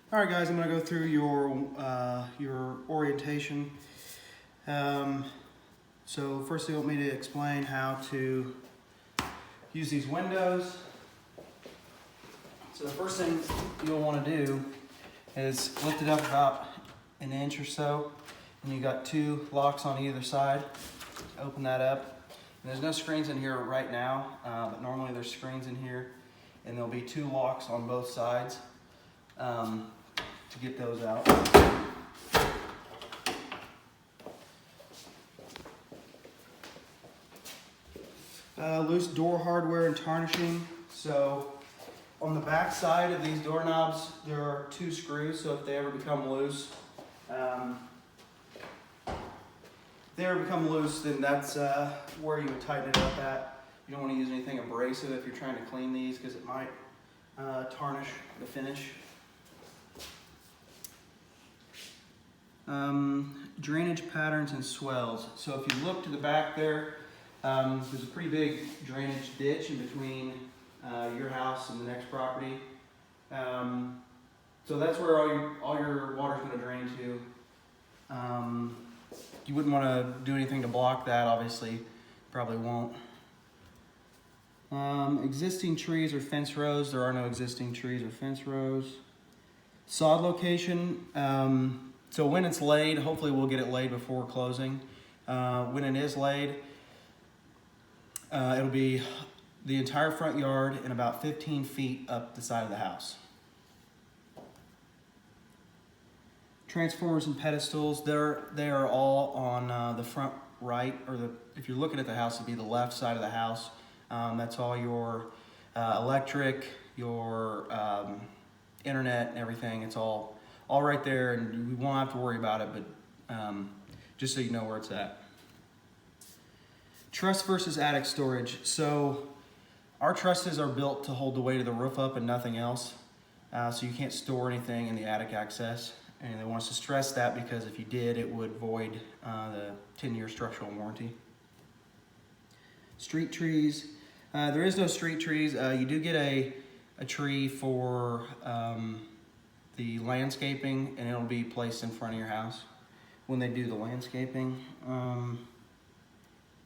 All right, guys, I'm going to go through your orientation. So first, they want me to explain how to use these windows. So the first thing you'll want to do is lift it up about an inch or so, and you got two locks on either side. Open that up. And there's no screens in here right now, but normally there's screens in here, and there'll be two locks on both sides. To get those out. Loose door hardware and tarnishing. So on the back side of these doorknobs, there are two screws, so if they ever become loose, then that's where you would tighten it up at. You don't want to use anything abrasive if you're trying to clean these, because it might tarnish the finish. Drainage patterns and swells. So if you look to the back there, there's a pretty big drainage ditch in between your house and the next property. So that's where all your water's going to drain to. You wouldn't want to do anything to block that, obviously. Probably won't. Existing trees or fence rows. There are no existing trees or fence rows. Sod location. So when it's laid, hopefully we'll get it laid before closing. When it is laid, it'll be the entire front yard and about 15 feet up the side of the house. Transformers and pedestals, they are all on the front right, or if you're looking at the house, it'd be the left side of the house. That's all your electric, your internet and everything. It's all right there, and we won't have to worry about it, but just so you know where it's at. Truss versus attic storage. So our trusses are built to hold the weight of the roof up and nothing else. So you can't store anything in the attic access. And they want us to stress that because if you did, it would void the 10-year structural warranty. Street trees. There is no street trees. You do get a tree for the landscaping, and it'll be placed in front of your house when they do the landscaping.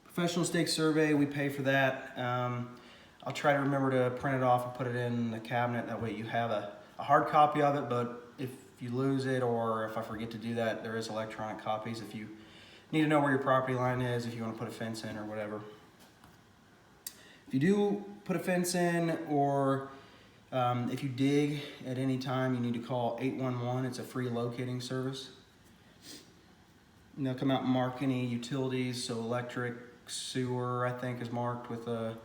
Professional stake survey, we pay for that. I'll try to remember to print it off and put it in the cabinet. That way you have a hard copy of it, but if you lose it or if I forget to do that, there is electronic copies if you need to know where your property line is, if you want to put a fence in or whatever. If you do put a fence in, or if you dig at any time, you need to call 811. It's a free locating service. And they'll come out and mark any utilities, so electric, sewer, I think, is marked with a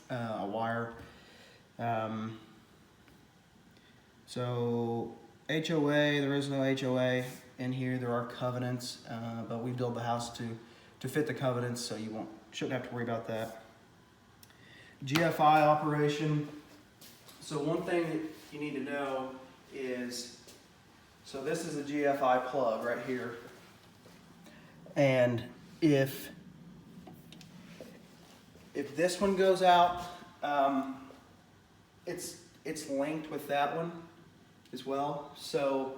wire. So HOA, there is no HOA in here. There are covenants, but we build the house to fit the covenants, so you shouldn't have to worry about that. GFI operation. So one thing that you need to know is, so this is a GFI plug right here. And if this one goes out, it's linked with that one as well. So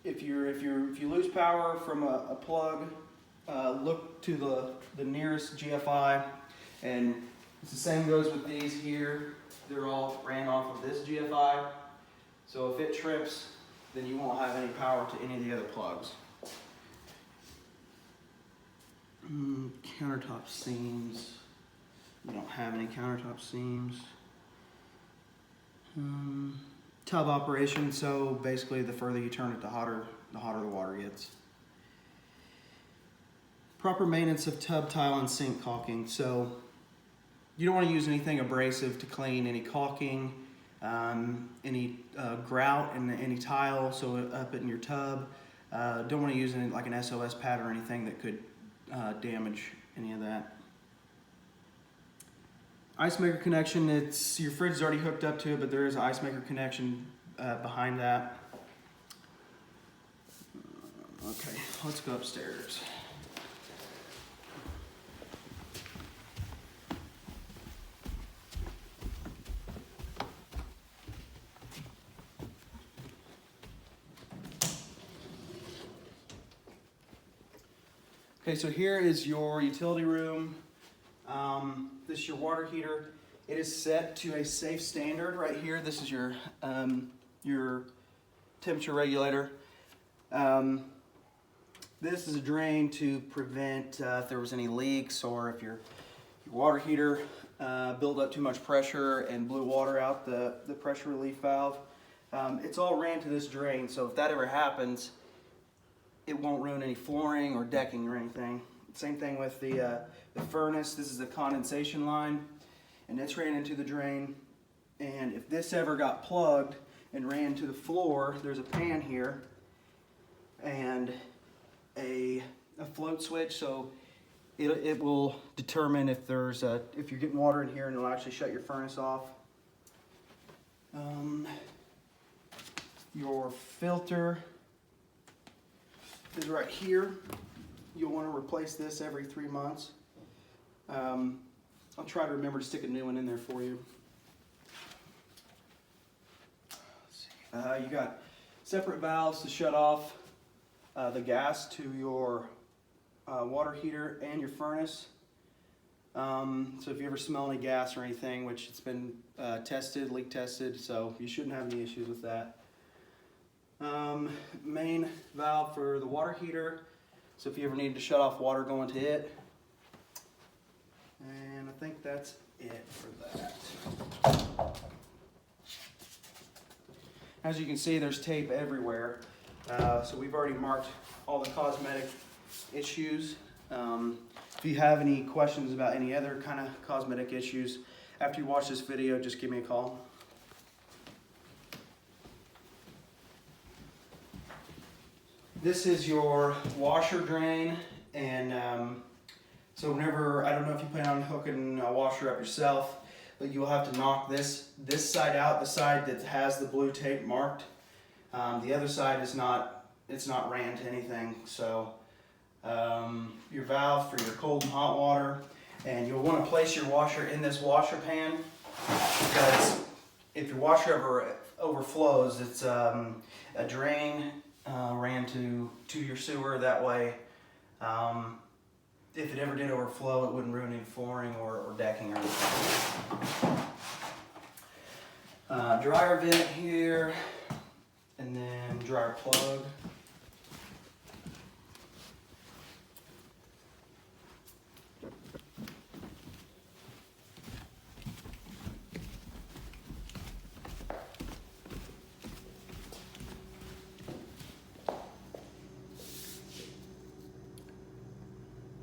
if you lose power from a plug, look to the nearest GFI. And it's the same goes with these here. They're all ran off of this GFI. So if it trips, then you won't have any power to any of the other plugs. Countertop seams. We don't have any countertop seams. Tub operation. So basically, the further you turn it, the hotter the water gets. Proper maintenance of tub, tile, and sink caulking. So you don't want to use anything abrasive to clean any caulking, any grout in any tile, so up in your tub. Don't want to use any, like an SOS pad or anything that could damage any of that. Ice maker connection, your fridge is already hooked up to it, but there is an ice maker connection behind that. Okay, let's go upstairs. Okay, so here is your utility room. This is your water heater. It is set to a safe standard right here. This is your temperature regulator. This is a drain to prevent if there was any leaks, or if your water heater built up too much pressure and blew water out the pressure relief valve. It's all ran to this drain, so if that ever happens, it won't ruin any flooring or decking or anything. Same thing with the furnace. This is the condensation line, and it's ran into the drain. And if this ever got plugged and ran to the floor, there's a pan here and a float switch, so it will determine if if you're getting water in here, and it'll actually shut your furnace off. Your filter is right here. You'll want to replace this every 3 months. I'll try to remember to stick a new one in there for you. You got separate valves to shut off the gas to your water heater and your furnace. So if you ever smell any gas or anything, which it's been leak tested, so you shouldn't have any issues with that. Main valve for the water heater, so if you ever need to shut off water going to it. And I think that's it for that. As you can see, there's tape everywhere. So we've already marked all the cosmetic issues. If you have any questions about any other kind of cosmetic issues, after you watch this video, just give me a call. This is your washer drain, and so whenever, I don't know if you plan on hooking a washer up yourself, but you'll have to knock this side out, the side that has the blue tape marked. The other side is not, it's not ran to anything. So your valve for your cold and hot water, and you'll want to place your washer in this washer pan, because if your washer ever overflows, it's a drain ran to your sewer. That way, if it ever did overflow, it wouldn't ruin any flooring or decking or anything. Dryer vent here, and then dryer plug.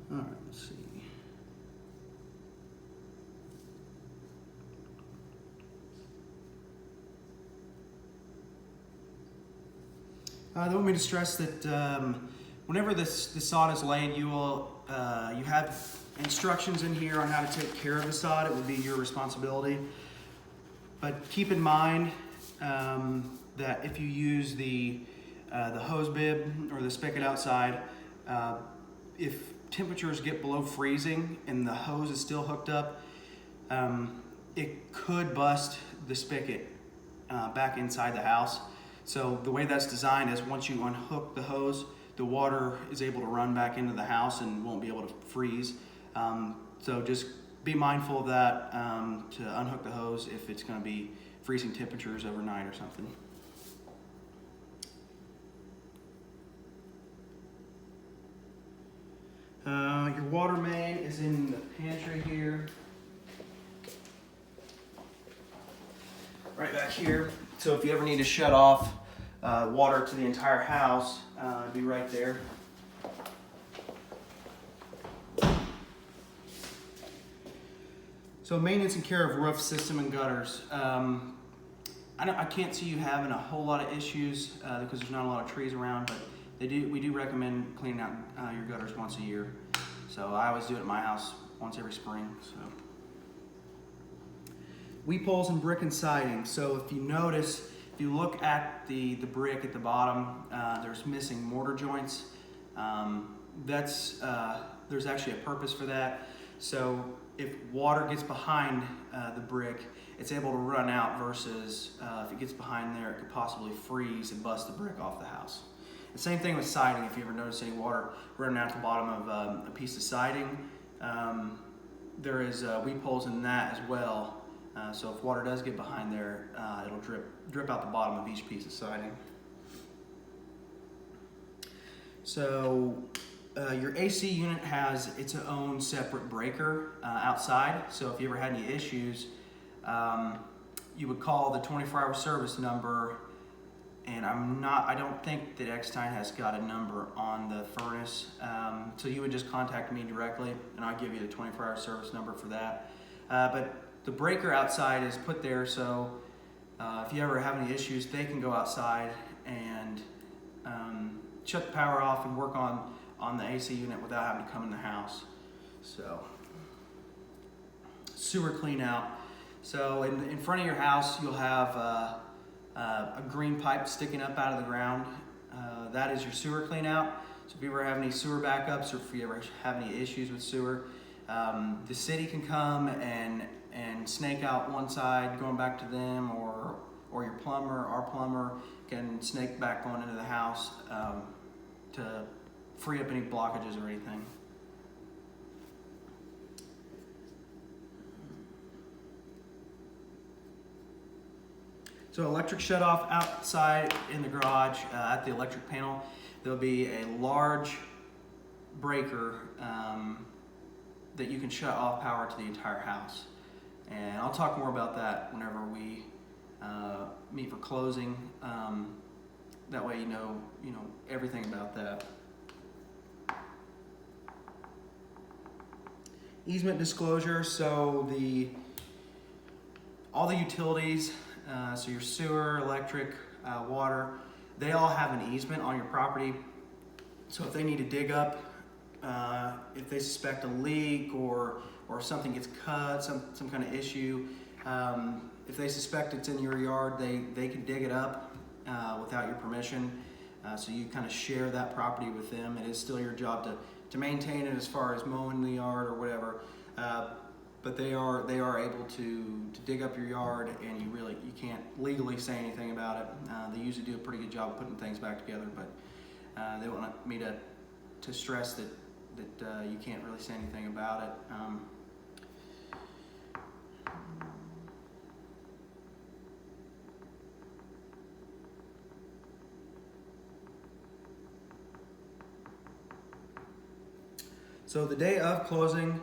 All right, let's see. They want me to stress that whenever this sod is laid, you have instructions in here on how to take care of the sod. It would be your responsibility. But keep in mind that if you use the hose bib or the spigot outside, if temperatures get below freezing and the hose is still hooked up, it could bust the spigot back inside the house. So the way that's designed is once you unhook the hose, the water is able to run back into the house and won't be able to freeze. So just be mindful of that, to unhook the hose if it's going to be freezing temperatures overnight or something. Your water main is in the pantry here, right back here. So if you ever need to shut off water to the entire house, it'd be right there. So maintenance and care of roof system and gutters. I can't see you having a whole lot of issues because there's not a lot of trees around, but we do recommend cleaning out your gutters once a year. So I always do it at my house once every spring. So weep holes and brick and siding. So if you notice, if you look at the brick at the bottom, there's missing mortar joints. There's actually a purpose for that. So if water gets behind the brick, it's able to run out, versus if it gets behind there, it could possibly freeze and bust the brick off the house. The same thing with siding. If you ever notice any water running out the bottom of a piece of siding, there is weep holes in that as well. So if water does get behind there, it'll drip out the bottom of each piece of siding. So your AC unit has its own separate breaker outside. So if you ever had any issues, you would call the 24-hour service number. And I don't think that Xtine has got a number on the furnace. So you would just contact me directly and I'll give you the 24-hour service number for that. But the breaker outside is put there so if you ever have any issues, they can go outside and shut the power off and work on the AC unit without having to come in the house. So, sewer clean out. So in front of your house, you'll have a green pipe sticking up out of the ground. That is your sewer clean out. So if you ever have any sewer backups or if you ever have any issues with sewer, the city can come and snake out one side going back to them, or your plumber, our plumber, can snake back going into the house to free up any blockages or anything. So electric shut off outside in the garage at the electric panel. There'll be a large breaker that you can shut off power to the entire house. And I'll talk more about that whenever we meet for closing. That way you know everything about that. Easement disclosure. So all the utilities, so your sewer, electric, water, they all have an easement on your property. So if they need to dig up, if they suspect a leak or something gets cut, some kind of issue, if they suspect it's in your yard, they can dig it up without your permission. So you kind of share that property with them. It is still your job to maintain it as far as mowing the yard or whatever. But they are able to dig up your yard, and you can't legally say anything about it. They usually do a pretty good job of putting things back together, but they want me to stress that you can't really say anything about it. So the day of closing,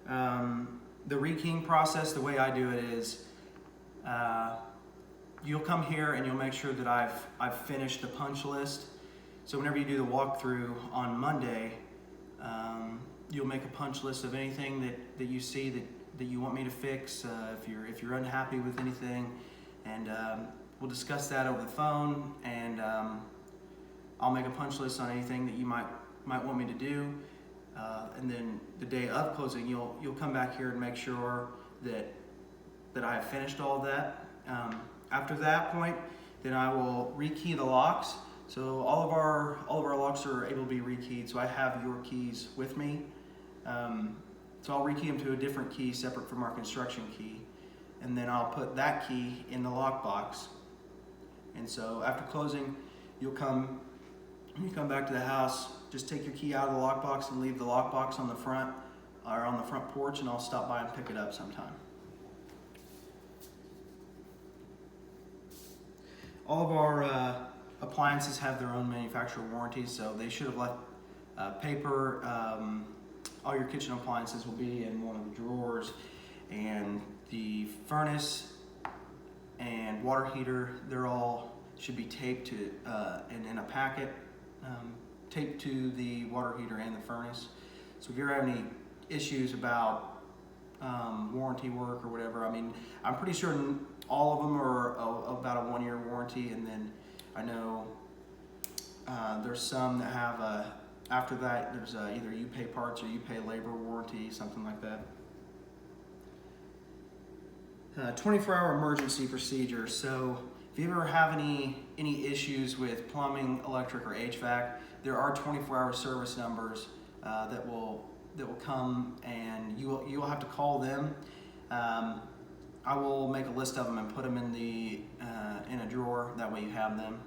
the rekeying process, the way I do it is, you'll come here and you'll make sure that I've finished the punch list. So whenever you do the walkthrough on Monday, you'll make a punch list of anything that you see that you want me to fix. If you're unhappy with anything, and we'll discuss that over the phone, and I'll make a punch list on anything that you might want me to do. And then the day of closing, you'll come back here and make sure that I have finished all of that. After that point, then I will rekey the locks. So all of our locks are able to be rekeyed. So I have your keys with me. So I'll rekey them to a different key separate from our construction key, and then I'll put that key in the lockbox. And so after closing, you come back to the house. Just take your key out of the lockbox and leave the lockbox on the front porch, and I'll stop by and pick it up sometime. All of our appliances have their own manufacturer warranties, so they should have left paper. All your kitchen appliances will be in one of the drawers, and the furnace and water heater, they're all should be taped to in a packet. Taped to the water heater and the furnace. So if you ever have any issues about warranty work or whatever, I mean, I'm pretty sure all of them are about a 1-year warranty, and then I know there's some that have after that there's either you pay parts or you pay labor warranty, something like that. 24-hour emergency procedure. So if you ever have any issues with plumbing, electric, or HVAC, there are 24-hour service numbers that will come, and you will have to call them. I will make a list of them and put them in a drawer. That way you have them.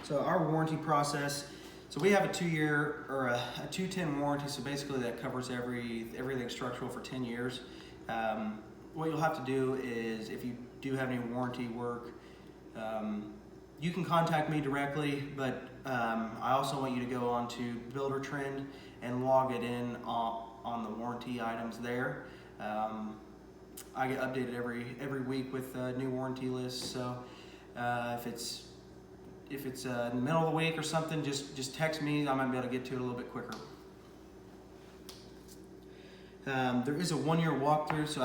So our warranty process, so we have a 2-year or a 210 warranty. So basically that covers everything structural for 10 years. What you'll have to do is, if you do have any warranty work, you can contact me directly, but I also want you to go on to Builder Trend and log it in on the warranty items there. I get updated every week with new warranty lists. So if it's in the middle of the week or something, just text me. I might be able to get to it a little bit quicker. There is a 1-year walkthrough. So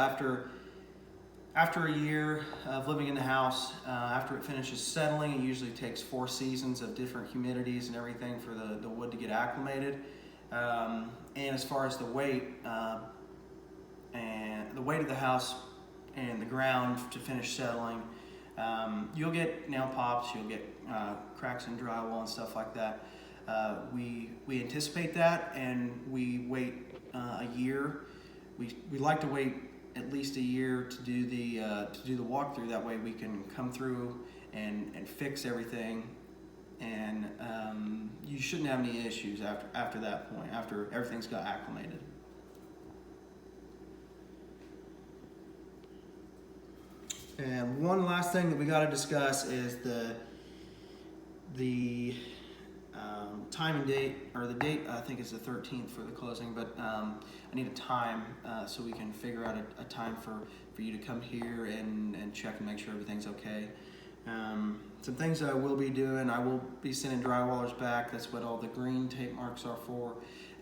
after a year of living in the house, after it finishes settling, it usually takes 4 seasons of different humidities and everything for the wood to get acclimated. And as far as the weight of the house and the ground to finish settling, you'll get nail pops, you'll get cracks in drywall and stuff like that. We anticipate that, and we wait a year. We like to wait at least a year to do the walkthrough. That way we can come through and fix everything, and you shouldn't have any issues after that point, after everything's got acclimated. And one last thing that we got to discuss is the time and date, or the date. I think is the 13th for the closing, but I need a time so we can figure out a time for you to come here and check and make sure everything's okay. Some things I will be doing: I will be sending drywallers back. That's what all the green tape marks are for.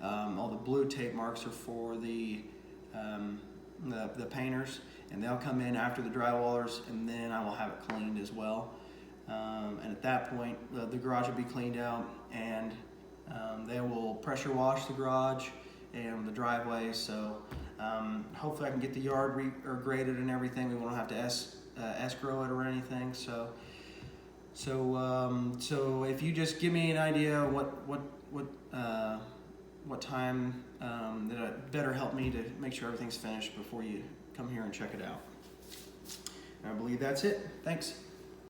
All the blue tape marks are for the painters, and they'll come in after the drywallers, and then I will have it cleaned as well. And at that point, the garage will be cleaned out, and they will pressure wash the garage and the driveway. So hopefully I can get the yard graded and everything. We won't have to escrow it or anything. So if you just give me an idea what time that better help me to make sure everything's finished before you come here and check it out. And I believe that's it. Thanks.